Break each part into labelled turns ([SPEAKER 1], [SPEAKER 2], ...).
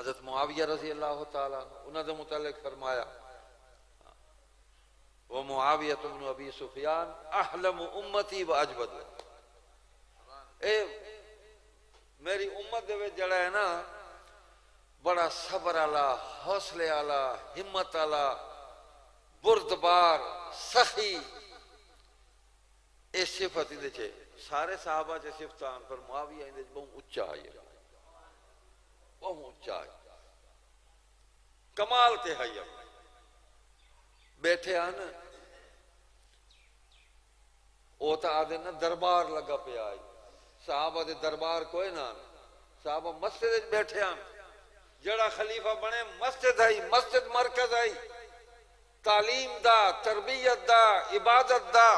[SPEAKER 1] حضرت معاویہ رضی اللہ تعالیٰ انہوں نے متعلق فرمایا وہ معاویہ بن ابی سفیان احلم امتی و اجبد، اے میری امت دے وچ جڑا ہے نا بڑا صبر والا، حوصلے والا، ہمت والا، بردبار، سخی، اے صفت دے چھے سارے صحابہ چے صفتان پر معاویہ اندے بہت اچا ہے، بہت اچا ہے، کمال تے ہے۔ بیٹھے آن او تا آدھے نا دربار لگا پہ آئی، صحابہ دے دربار کوئی نہ، صحابہ مسجد بیٹھے آن، جڑا خلیفہ بنے مسجد آئی، مسجد مرکز آئی، تعلیم دا، تربیت دا، عبادت دا،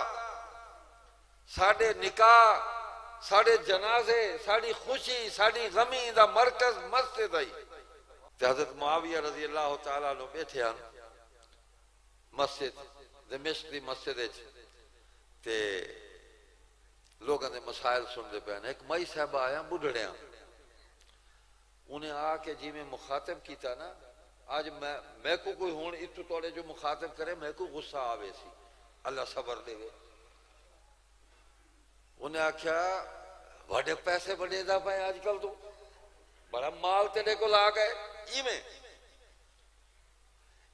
[SPEAKER 1] ساڑھے نکاح، ساڑھے جنازے، ساڑھی خوشی، ساڑھی غمی دا مرکز مسجد آئی۔ حضرت معاویہ رضی اللہ تعالیٰ نے بیٹھے آن مسجد دمشق دی مسجد تے لوگوں نے مسائل سن دے پہنے۔ ایک مائی صاحبہ آیا بڑھڑے ہیں، انہیں آ کے جی میں مخاطب کیتا نا، آج میں کو کوئی ہون اتو توڑے جو مخاطب کرے میں کو غصہ آوے سی، اللہ صبر دے گے۔ انہیں آکھیا بڑے پیسے بڑے دا پائے آج کل تو بڑا مال تیرے کو لا گئے ای میں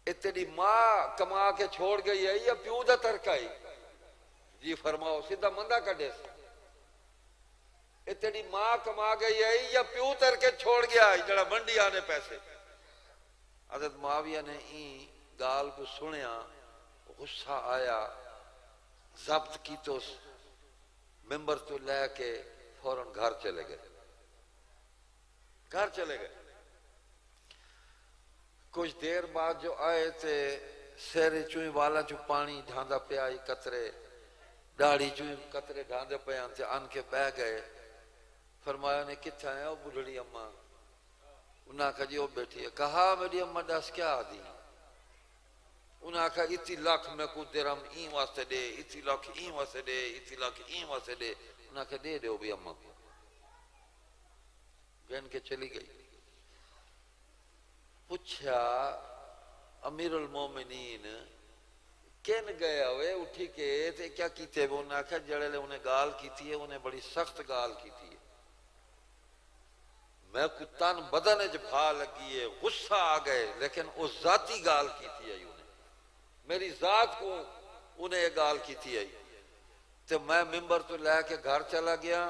[SPEAKER 1] اتنی ماں کما کے چھوڑ گئی ہے یا پیو دا ترکائی؟ جی فرماؤ سیدھا مندہ کڈے سے اتنی ماں کما گئی ہے یا پیو تر کے چھوڑ گیا ہے جڑا منڈی آنے پیسے۔ حضرت معاویہ نے این گال کو سنیا، غصہ آیا، ضبط کی تو ممبر تو لے کے فوراً گھر چلے گئے، گھر چلے گئے۔ کچھ دیر بعد جو آئے تھے سیرے چوئی والا جو پانی ڈھاندا پہ آئی قطرے، ڈاڑی چوئی قطرے ڈھاندے پہ آنتے ان کے بہ گئے۔ فرمایا نے کتھا ہے وہ بڑھڑی اماں؟ انہاں کہا جی وہ بیٹھی ہے۔ کہا میری اماں دس کیا آدھی؟ انہاں کہا اتی لاکھ میں کو درہم این واسطے دے، اتی لاکھ این واسطے دے، اتی لاکھ این واسطے دے۔ انہاں کہا دے دے وہ بھی اماں کو، گھن کے چلی گئی۔ پوچھا امیر المومنین کن گیا ہوئے اٹھی کے تے کیا کیتے وہ؟ انہاں کہا جڑے لے انہیں گال کی تھی ہے، انہیں بڑی سخت گال کی تھی ہے، میں کو تن بدن جبھا لگی ہے، غصہ آ گئے، لیکن اس ذاتی گال کی تھی ہے انہیں، میری ذات کو انہیں یہ گال کی تھی ہے۔ تو میں ممبر تو لے کے گھر چلا گیا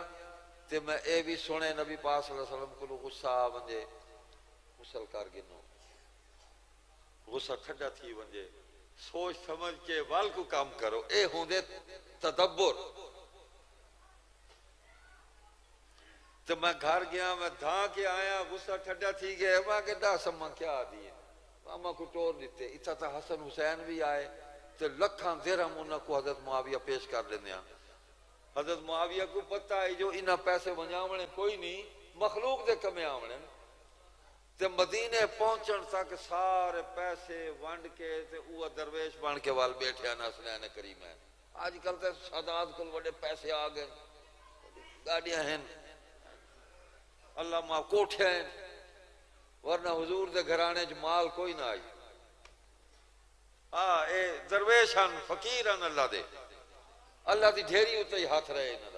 [SPEAKER 1] تو میں اے بھی سنے نبی پاک صلی اللہ علیہ وسلم کو غصہ آ ونجے غسل کر گنو، غصہ کھڑا تھی ونجے، سوچ سمجھ کے وال کو کام کرو، اے ہوندے تدبر۔ تو میں گھر گیا، میں دھاں کے آیا، غصہ ٹھڈا تھی گئے، میں کہ دا سماں کیا دیئے، ماما کو ٹور دیتے۔ اتھا تا حسن حسین بھی آئے تو لکھاں درہم انہوں کو حضرت معاویہ پیش کر لینے ہیں۔ حضرت معاویہ کو پتہ ہے جو انہاں پیسے ونجاونے کوئی نہیں، مخلوق دے کمے آونے۔ تے مدینے پہنچن تک سارے پیسے ونڈ کے تے اوہ درویش بن کے وال بیٹھے آنا حسنین کریم ہے۔ آج کل تے سادات کو بڑے پیسے آگئے، گاڑیاں ہیں، اللہ ماں کوٹھے ہیں، ورنہ حضور دے گھرانے مال کوئی نہ آئی۔ اے درویشان فقیران اللہ دے، اللہ دی ڈھیری ہوتے ہی ہاتھ رہے انہاں دا۔